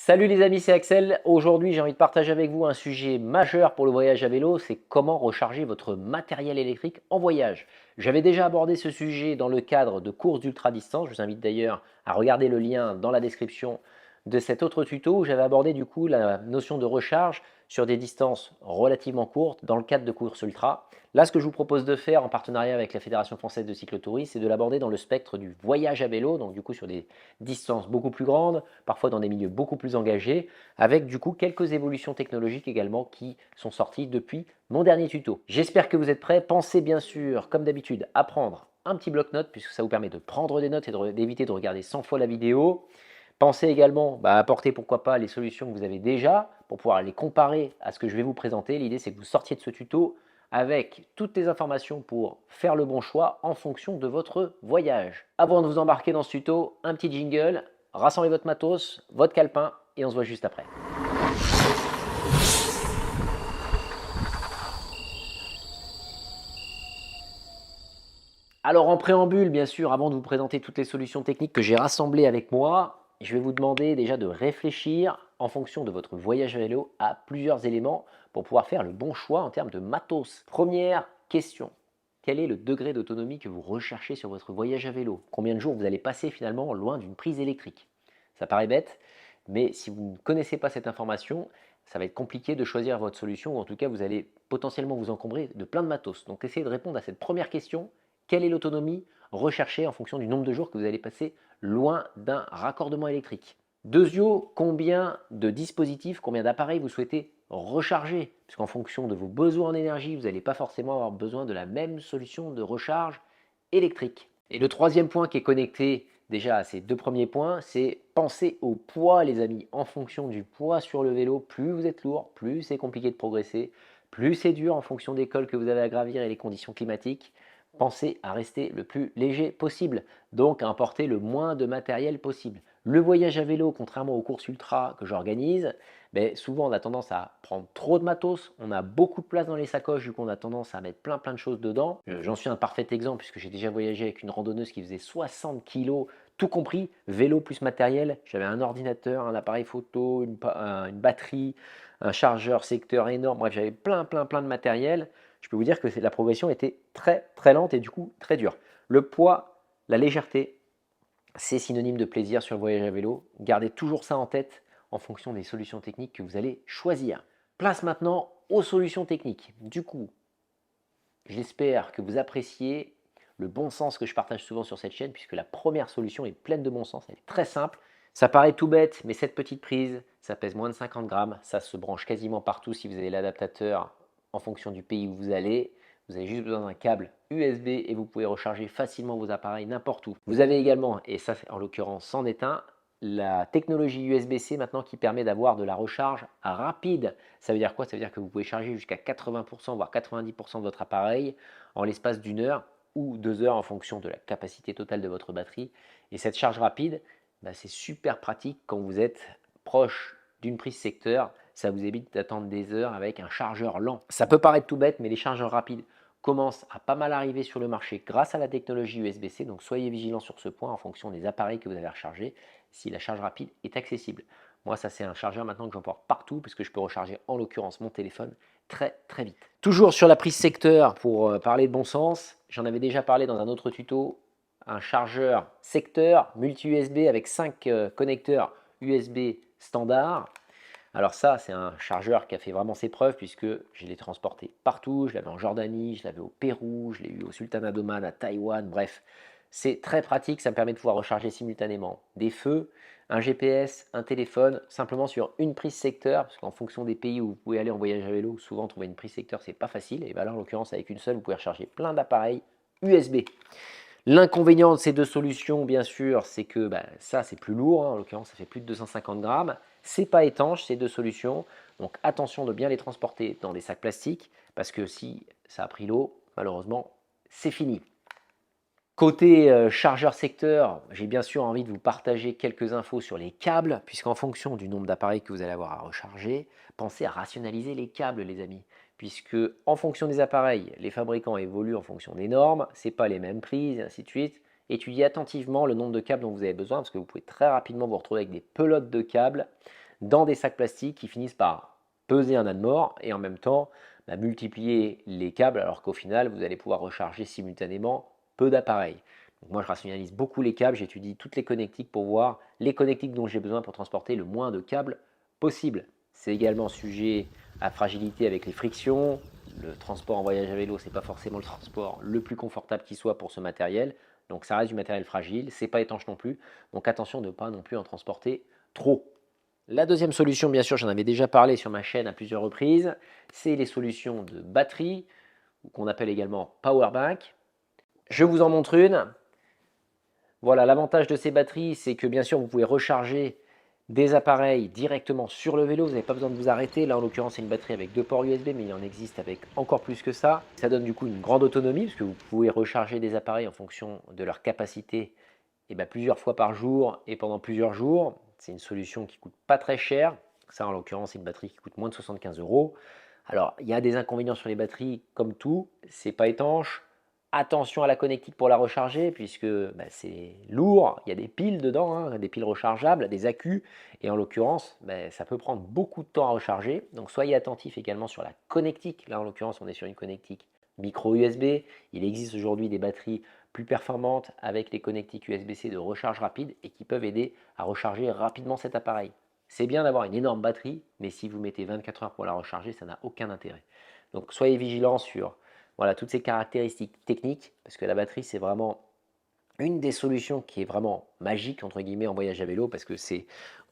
Salut les amis, c'est Axel. Aujourd'hui, j'ai envie de partager avec vous un sujet majeur pour le voyage à vélo, c'est comment recharger votre matériel électrique en voyage. J'avais déjà abordé ce sujet dans le cadre de courses d'ultra distance. Je vous invite d'ailleurs à regarder le lien dans la description de cet autre tuto où j'avais abordé du coup la notion de recharge sur des distances relativement courtes dans le cadre de courses ultra. Là, ce que je vous propose de faire en partenariat avec la Fédération française de cyclotourisme, c'est de l'aborder dans le spectre du voyage à vélo, donc du coup sur des distances beaucoup plus grandes, parfois dans des milieux beaucoup plus engagés, avec du coup quelques évolutions technologiques également qui sont sorties depuis mon dernier tuto. J'espère que vous êtes prêts. Pensez bien sûr, comme d'habitude, à prendre un petit bloc-notes puisque ça vous permet de prendre des notes et d'éviter de regarder 100 fois la vidéo. Pensez également à apporter pourquoi pas les solutions que vous avez déjà pour pouvoir les comparer à ce que je vais vous présenter. L'idée c'est que vous sortiez de ce tuto avec toutes les informations pour faire le bon choix en fonction de votre voyage. Avant de vous embarquer dans ce tuto, un petit jingle, rassemblez votre matos, votre calepin et on se voit juste après. Alors en préambule, bien sûr, avant de vous présenter toutes les solutions techniques que j'ai rassemblées avec moi, je vais vous demander déjà de réfléchir en fonction de votre voyage à vélo à plusieurs éléments pour pouvoir faire le bon choix en termes de matos. Première question, quel est le degré d'autonomie que vous recherchez sur votre voyage à vélo? Combien de jours vous allez passer finalement loin d'une prise électrique? Ça paraît bête, mais si vous ne connaissez pas cette information, ça va être compliqué de choisir votre solution, ou en tout cas vous allez potentiellement vous encombrer de plein de matos. Donc essayez de répondre à cette première question. Quelle est l'autonomie recherchée en fonction du nombre de jours que vous allez passer loin d'un raccordement électrique? Deuxièmement, combien de dispositifs, combien d'appareils vous souhaitez recharger? Puisqu'en fonction de vos besoins en énergie, vous n'allez pas forcément avoir besoin de la même solution de recharge électrique. Et le troisième point qui est connecté déjà à ces deux premiers points, c'est penser au poids les amis. En fonction du poids sur le vélo, plus vous êtes lourd, plus c'est compliqué de progresser, plus c'est dur en fonction des cols que vous avez à gravir et les conditions climatiques. Pensez à rester le plus léger possible, donc à emporter le moins de matériel possible. Le voyage à vélo, contrairement aux courses ultra que j'organise, souvent on a tendance à prendre trop de matos, on a beaucoup de place dans les sacoches, du coup on a tendance à mettre plein de choses dedans. J'en suis un parfait exemple puisque j'ai déjà voyagé avec une randonneuse qui faisait 60 kg, tout compris, vélo plus matériel. J'avais un ordinateur, un appareil photo, une batterie, un chargeur secteur énorme, bref j'avais plein de matériel. Je peux vous dire que la progression était très lente et du coup très dure. Le poids, la légèreté, c'est synonyme de plaisir sur le voyage à vélo. Gardez toujours ça en tête en fonction des solutions techniques que vous allez choisir. Place maintenant aux solutions techniques. Du coup, j'espère que vous appréciez le bon sens que je partage souvent sur cette chaîne, puisque la première solution est pleine de bon sens, elle est très simple. Ça paraît tout bête, mais cette petite prise, ça pèse moins de 50 grammes, ça se branche quasiment partout si vous avez l'adaptateur en fonction du pays où vous allez. Vous avez juste besoin d'un câble USB et vous pouvez recharger facilement vos appareils n'importe où. Vous avez également, et ça en l'occurrence c'en est un, la technologie USB-C maintenant qui permet d'avoir de la recharge rapide. Ça veut dire quoi? Ça veut dire que vous pouvez charger jusqu'à 80% voire 90% de votre appareil en l'espace d'une heure ou 2 heures en fonction de la capacité totale de votre batterie. Et cette charge rapide, c'est super pratique quand vous êtes proche d'une prise secteur. Ça vous évite d'attendre des heures avec un chargeur lent. Ça peut paraître tout bête, mais les chargeurs rapides commencent à pas mal arriver sur le marché grâce à la technologie USB-C. Donc soyez vigilants sur ce point en fonction des appareils que vous avez rechargés, si la charge rapide est accessible. Moi, ça c'est un chargeur maintenant que j'emporte partout parce que je peux recharger en l'occurrence mon téléphone très vite. Toujours sur la prise secteur pour parler de bon sens, j'en avais déjà parlé dans un autre tuto, un chargeur secteur multi-USB avec 5 connecteurs USB standard. Alors ça, c'est un chargeur qui a fait vraiment ses preuves puisque je l'ai transporté partout. Je l'avais en Jordanie, je l'avais au Pérou, je l'ai eu au Sultanat d'Oman, à Taïwan, bref. C'est très pratique, ça me permet de pouvoir recharger simultanément des feux, un GPS, un téléphone, simplement sur une prise secteur, parce qu'en fonction des pays où vous pouvez aller en voyage à vélo, souvent trouver une prise secteur, c'est pas facile. Et bien là, en l'occurrence, avec une seule, vous pouvez recharger plein d'appareils USB. L'inconvénient de ces deux solutions, bien sûr, c'est que ça, c'est plus lourd. En l'occurrence, ça fait plus de 250 grammes. C'est pas étanche, ces deux solutions. Donc, attention de bien les transporter dans des sacs plastiques, parce que si ça a pris l'eau, malheureusement, c'est fini. Côté chargeur secteur, j'ai bien sûr envie de vous partager quelques infos sur les câbles, puisqu'en fonction du nombre d'appareils que vous allez avoir à recharger, pensez à rationaliser les câbles, les amis. Puisque en fonction des appareils, les fabricants évoluent en fonction des normes, ce n'est pas les mêmes prises, et ainsi de suite. Étudiez attentivement le nombre de câbles dont vous avez besoin, parce que vous pouvez très rapidement vous retrouver avec des pelotes de câbles. dans des sacs plastiques qui finissent par peser un âne mort et en même temps multiplier les câbles alors qu'au final vous allez pouvoir recharger simultanément peu d'appareils. Donc moi je rationalise beaucoup les câbles, j'étudie toutes les connectiques pour voir les connectiques dont j'ai besoin pour transporter le moins de câbles possible. C'est également sujet à fragilité avec les frictions. Le transport en voyage à vélo, c'est pas forcément le transport le plus confortable qui soit pour ce matériel. Donc ça reste du matériel fragile, c'est pas étanche non plus. Donc attention de ne pas non plus en transporter trop. La deuxième solution, bien sûr, j'en avais déjà parlé sur ma chaîne à plusieurs reprises, c'est les solutions de batterie, qu'on appelle également power bank. Je vous en montre une. Voilà, l'avantage de ces batteries, c'est que bien sûr, vous pouvez recharger des appareils directement sur le vélo. Vous n'avez pas besoin de vous arrêter. Là, en l'occurrence, c'est une batterie avec 2 ports USB, mais il en existe avec encore plus que ça. Ça donne du coup une grande autonomie, parce que vous pouvez recharger des appareils en fonction de leur capacité plusieurs fois par jour et pendant plusieurs jours. C'est une solution qui ne coûte pas très cher. Ça, en l'occurrence, c'est une batterie qui coûte moins de 75 euros. Alors, il y a des inconvénients sur les batteries, comme tout. C'est pas étanche. Attention à la connectique pour la recharger, puisque c'est lourd. Il y a des piles dedans, hein, des piles rechargeables, des accus. Et en l'occurrence, ça peut prendre beaucoup de temps à recharger. Donc, soyez attentifs également sur la connectique. Là, en l'occurrence, on est sur une connectique micro USB. Il existe aujourd'hui des batteries plus performantes avec les connectiques USB-C de recharge rapide et qui peuvent aider à recharger rapidement cet appareil. C'est bien d'avoir une énorme batterie, mais si vous mettez 24 heures pour la recharger, ça n'a aucun intérêt. Donc soyez vigilants sur toutes ces caractéristiques techniques, parce que la batterie, c'est vraiment une des solutions qui est vraiment magique, entre guillemets, en voyage à vélo, parce que c'est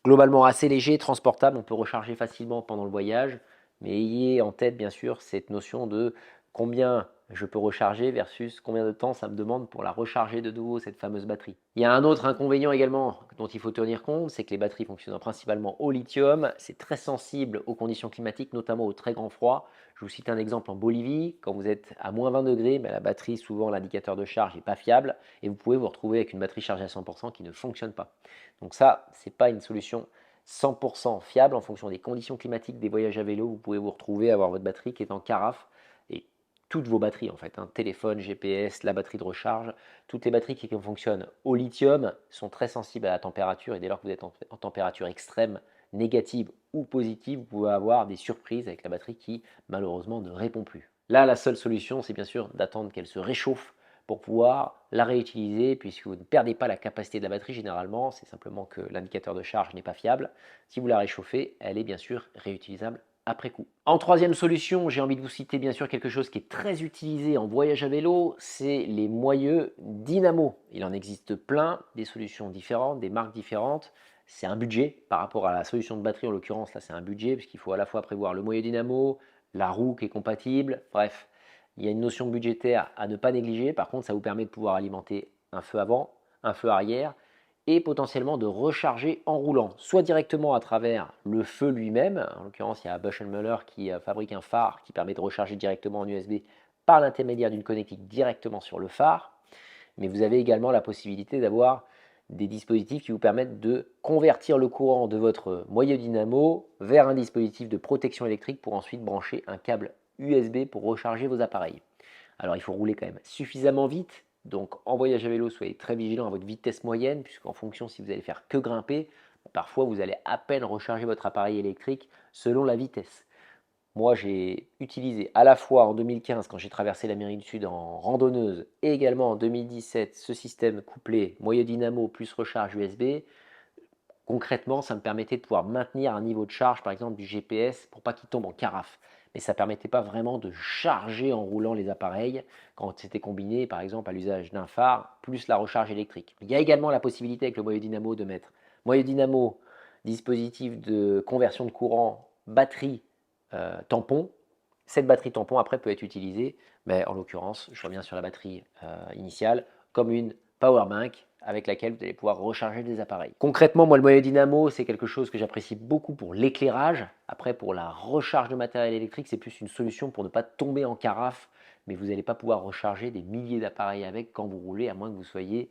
globalement assez léger, transportable, on peut recharger facilement pendant le voyage, mais ayez en tête, bien sûr, cette notion de combien je peux recharger versus combien de temps ça me demande pour la recharger de nouveau, cette fameuse batterie. Il y a un autre inconvénient également dont il faut tenir compte, c'est que les batteries fonctionnent principalement au lithium, c'est très sensible aux conditions climatiques, notamment au très grand froid. Je vous cite un exemple en Bolivie, quand vous êtes à moins 20 degrés, la batterie, souvent l'indicateur de charge n'est pas fiable, et vous pouvez vous retrouver avec une batterie chargée à 100% qui ne fonctionne pas. Donc ça, ce n'est pas une solution 100% fiable en fonction des conditions climatiques des voyages à vélo. Vous pouvez vous retrouver à avoir votre batterie qui est en carafe, et toutes vos batteries en fait, téléphone, GPS, la batterie de recharge, toutes les batteries qui fonctionnent au lithium sont très sensibles à la température, et dès lors que vous êtes en température extrême, négative ou positive, vous pouvez avoir des surprises avec la batterie qui malheureusement ne répond plus. Là, la seule solution, c'est bien sûr d'attendre qu'elle se réchauffe pour pouvoir la réutiliser, puisque vous ne perdez pas la capacité de la batterie généralement, c'est simplement que l'indicateur de charge n'est pas fiable. Si vous la réchauffez, elle est bien sûr réutilisable après coup. En troisième solution, j'ai envie de vous citer bien sûr quelque chose qui est très utilisé en voyage à vélo, c'est les moyeux dynamo. Il en existe plein, des solutions différentes, des marques différentes. C'est un budget par rapport à la solution de batterie, en l'occurrence là c'est un budget, puisqu'il faut à la fois prévoir le moyeu dynamo, la roue qui est compatible, bref. Il y a une notion budgétaire à ne pas négliger. Par contre, ça vous permet de pouvoir alimenter un feu avant, un feu arrière, et potentiellement de recharger en roulant, soit directement à travers le feu lui-même. En l'occurrence, il y a Bush Muller qui fabrique un phare qui permet de recharger directement en USB par l'intermédiaire d'une connectique directement sur le phare. Mais vous avez également la possibilité d'avoir des dispositifs qui vous permettent de convertir le courant de votre moyeu dynamo vers un dispositif de protection électrique pour ensuite brancher un câble USB pour recharger vos appareils. Alors il faut rouler quand même suffisamment vite, donc en voyage à vélo, soyez très vigilant à votre vitesse moyenne, puisqu'en fonction si vous allez faire que grimper, parfois vous allez à peine recharger votre appareil électrique selon la vitesse. Moi, j'ai utilisé à la fois en 2015, quand j'ai traversé l'Amérique du Sud en randonneuse, et également en 2017, ce système couplé moyeu dynamo plus recharge USB. Concrètement, ça me permettait de pouvoir maintenir un niveau de charge, par exemple du GPS, pour pas qu'il tombe en carafe. Mais ça ne permettait pas vraiment de charger en roulant les appareils quand c'était combiné, par exemple, à l'usage d'un phare, plus la recharge électrique. Il y a également la possibilité avec le moyeu dynamo de mettre moyeu dynamo, dispositif de conversion de courant, batterie, tampon. Cette batterie tampon, après, peut être utilisée, mais en l'occurrence, je reviens sur la batterie initiale, comme une power bank avec laquelle vous allez pouvoir recharger des appareils. Concrètement, moi, le moyen dynamo, c'est quelque chose que j'apprécie beaucoup pour l'éclairage. Après, pour la recharge de matériel électrique, c'est plus une solution pour ne pas tomber en carafe, mais vous n'allez pas pouvoir recharger des milliers d'appareils avec quand vous roulez, à moins que vous soyez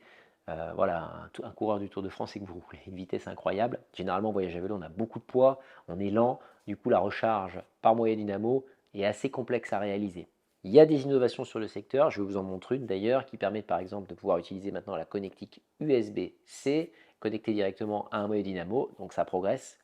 un coureur du Tour de France et que vous roulez à une vitesse incroyable. Généralement, en voyage à vélo, on a beaucoup de poids, on est lent, du coup, la recharge par moyen dynamo est assez complexe à réaliser. Il y a des innovations sur le secteur, je vais vous en montrer une d'ailleurs, qui permet par exemple de pouvoir utiliser maintenant la connectique USB-C, connectée directement à un moyeu dynamo, donc ça progresse.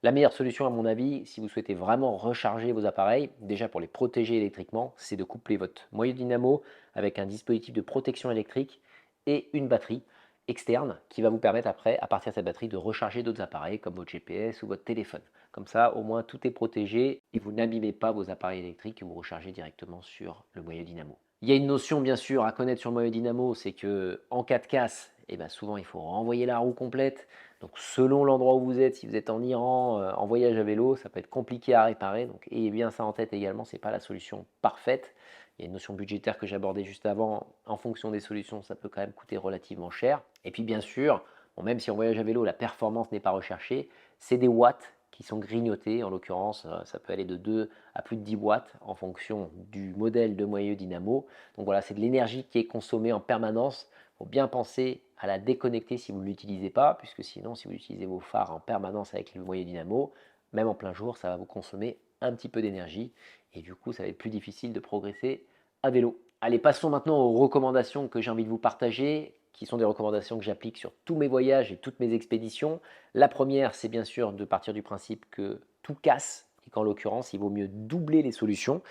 La meilleure solution à mon avis, si vous souhaitez vraiment recharger vos appareils, déjà pour les protéger électriquement, c'est de coupler votre moyeu dynamo avec un dispositif de protection électrique et une batterie externe qui va vous permettre après, à partir de cette batterie, de recharger d'autres appareils comme votre GPS ou votre téléphone. Comme ça, au moins, tout est protégé et vous n'abîmez pas vos appareils électriques que vous rechargez directement sur le moyeu dynamo. Il y a une notion bien sûr à connaître sur le moyeu dynamo, c'est que en cas de casse, eh ben, souvent il faut renvoyer la roue complète. Donc selon l'endroit où vous êtes, si vous êtes en Iran, en voyage à vélo, ça peut être compliqué à réparer. Donc ayez bien ça en tête également, ce n'est pas la solution parfaite. Il y a une notion budgétaire que j'abordais juste avant. En fonction des solutions, ça peut quand même coûter relativement cher. Et puis bien sûr, bon, même si en voyage à vélo, la performance n'est pas recherchée, c'est des watts qui sont grignotés. En l'occurrence, ça peut aller de 2 à plus de 10 watts en fonction du modèle de moyeu dynamo. Donc voilà, c'est de l'énergie qui est consommée en permanence. Il faut bien penser à la déconnecter si vous ne l'utilisez pas, puisque sinon, si vous utilisez vos phares en permanence avec le moyeu dynamo, même en plein jour, ça va vous consommer un petit peu d'énergie. Et du coup, ça va être plus difficile de progresser à vélo. Allez, passons maintenant aux recommandations que j'ai envie de vous partager, qui sont des recommandations que j'applique sur tous mes voyages et toutes mes expéditions. La première, c'est bien sûr de partir du principe que tout casse et qu'en l'occurrence, il vaut mieux doubler les solutions.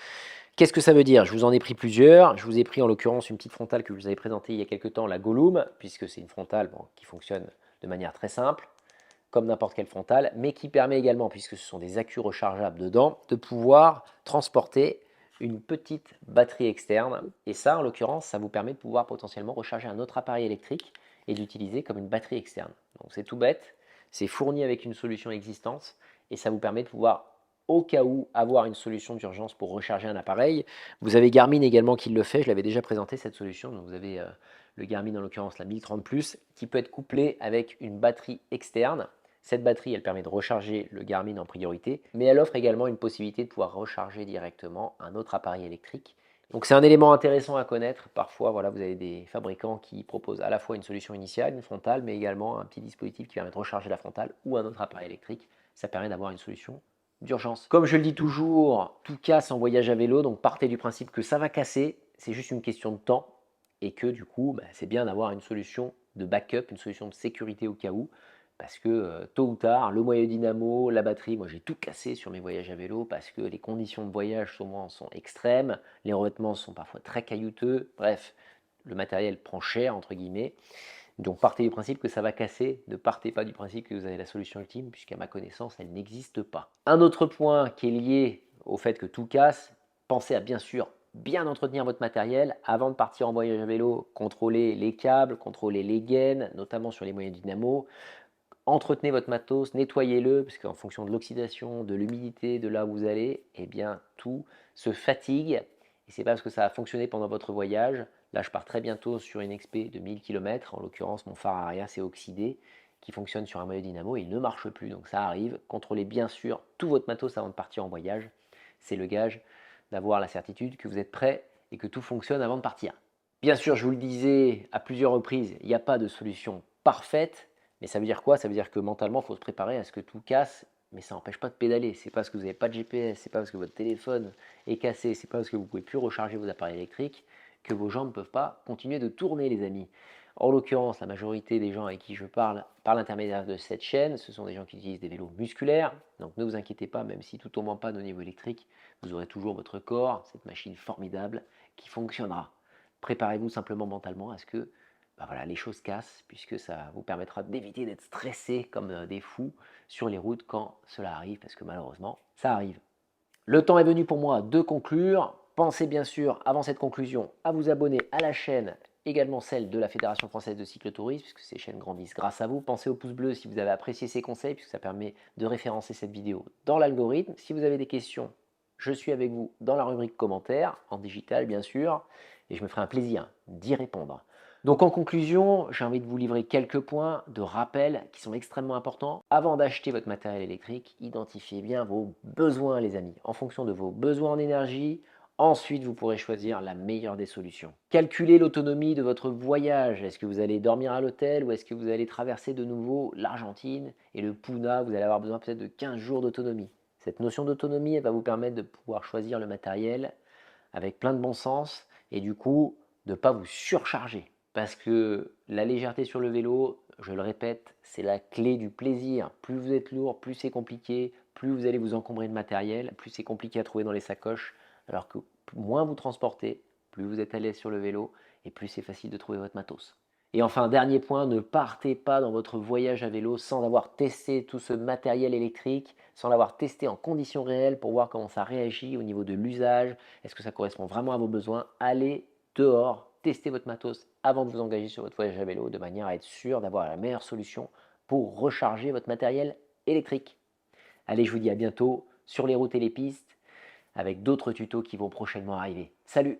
Qu'est-ce que ça veut dire? Je vous en ai pris plusieurs. Je vous ai pris en l'occurrence une petite frontale que je vous avais présentée il y a quelques temps, la Gollum, puisque c'est une frontale qui fonctionne de manière très simple, comme n'importe quelle frontale, mais qui permet également, puisque ce sont des accus rechargeables dedans, de pouvoir transporter une petite batterie externe. Et ça, en l'occurrence, ça vous permet de pouvoir potentiellement recharger un autre appareil électrique et d'utiliser comme une batterie externe. Donc c'est tout bête, c'est fourni avec une solution existante et ça vous permet de pouvoir au cas où avoir une solution d'urgence pour recharger un appareil. Vous avez Garmin également qui le fait, je l'avais déjà présenté cette solution. Donc vous avez le Garmin en l'occurrence la 1030 Plus qui peut être couplé avec une batterie externe. Cette batterie, elle permet de recharger le Garmin en priorité, mais elle offre également une possibilité de pouvoir recharger directement un autre appareil électrique. Donc c'est un élément intéressant à connaître. Parfois, voilà, vous avez des fabricants qui proposent à la fois une solution initiale, une frontale, mais également un petit dispositif qui permet de recharger la frontale ou un autre appareil électrique. Ça permet d'avoir une solution d'urgence. Comme je le dis toujours, tout casse en voyage à vélo, donc partez du principe que ça va casser, c'est juste une question de temps, et que du coup, c'est bien d'avoir une solution de backup, une solution de sécurité au cas où, parce que tôt ou tard, le moyen dynamo, la batterie, moi j'ai tout cassé sur mes voyages à vélo, parce que les conditions de voyage souvent sont extrêmes, les revêtements sont parfois très caillouteux, bref, le matériel prend cher, entre guillemets. Donc partez du principe que ça va casser, ne partez pas du principe que vous avez la solution ultime, puisqu'à ma connaissance, elle n'existe pas. Un autre point qui est lié au fait que tout casse, pensez à bien sûr bien entretenir votre matériel avant de partir en voyage à vélo, contrôler les câbles, contrôler les gaines, notamment sur les moyens dynamo. Entretenez votre matos, nettoyez-le, parce qu'en fonction de l'oxydation, de l'humidité, de là où vous allez, eh bien tout se fatigue. Et c'est pas parce que ça a fonctionné pendant votre voyage. Là, je pars très bientôt sur une expé de 1000 km. En l'occurrence, mon phare arrière s'est oxydé, qui fonctionne sur un moyen dynamo et il ne marche plus. Donc ça arrive. Contrôlez bien sûr tout votre matos avant de partir en voyage. C'est le gage d'avoir la certitude que vous êtes prêt et que tout fonctionne avant de partir. Bien sûr, je vous le disais à plusieurs reprises, il n'y a pas de solution parfaite. Mais ça veut dire quoi? Ça veut dire que mentalement, il faut se préparer à ce que tout casse, mais ça n'empêche pas de pédaler. C'est pas parce que vous n'avez pas de GPS, c'est pas parce que votre téléphone est cassé, c'est pas parce que vous ne pouvez plus recharger vos appareils électriques que vos jambes ne peuvent pas continuer de tourner, les amis. En l'occurrence, la majorité des gens avec qui je parle par l'intermédiaire de cette chaîne, ce sont des gens qui utilisent des vélos musculaires. Donc ne vous inquiétez pas, même si tout tombe en panne au niveau électrique, vous aurez toujours votre corps, cette machine formidable qui fonctionnera. Préparez-vous simplement mentalement à ce que voilà, les choses cassent, puisque ça vous permettra d'éviter d'être stressé comme des fous sur les routes quand cela arrive, parce que malheureusement, ça arrive. Le temps est venu pour moi de conclure. Pensez bien sûr, avant cette conclusion, à vous abonner à la chaîne, également celle de la Fédération française de cyclotourisme, puisque ces chaînes grandissent grâce à vous. Pensez au pouce bleu si vous avez apprécié ces conseils, puisque ça permet de référencer cette vidéo dans l'algorithme. Si vous avez des questions, je suis avec vous dans la rubrique commentaires, en digital bien sûr, et je me ferai un plaisir d'y répondre. Donc en conclusion, j'ai envie de vous livrer quelques points de rappel qui sont extrêmement importants. Avant d'acheter votre matériel électrique, identifiez bien vos besoins les amis. En fonction de vos besoins en énergie, ensuite vous pourrez choisir la meilleure des solutions. Calculez l'autonomie de votre voyage. Est-ce que vous allez dormir à l'hôtel ou est-ce que vous allez traverser de nouveau l'Argentine et le Puna? Vous allez avoir besoin peut-être de 15 jours d'autonomie. Cette notion d'autonomie, elle va vous permettre de pouvoir choisir le matériel avec plein de bon sens et du coup de ne pas vous surcharger. Parce que la légèreté sur le vélo, je le répète, c'est la clé du plaisir. Plus vous êtes lourd, plus c'est compliqué, plus vous allez vous encombrer de matériel, plus c'est compliqué à trouver dans les sacoches, alors que moins vous transportez, plus vous êtes à l'aise sur le vélo et plus c'est facile de trouver votre matos. Et enfin, dernier point, ne partez pas dans votre voyage à vélo sans avoir testé tout ce matériel électrique, sans l'avoir testé en conditions réelles pour voir comment ça réagit au niveau de l'usage, est-ce que ça correspond vraiment à vos besoins. Allez dehors, testez votre matos avant de vous engager sur votre voyage à vélo de manière à être sûr d'avoir la meilleure solution pour recharger votre matériel électrique. Allez, je vous dis à bientôt sur les routes et les pistes avec d'autres tutos qui vont prochainement arriver. Salut!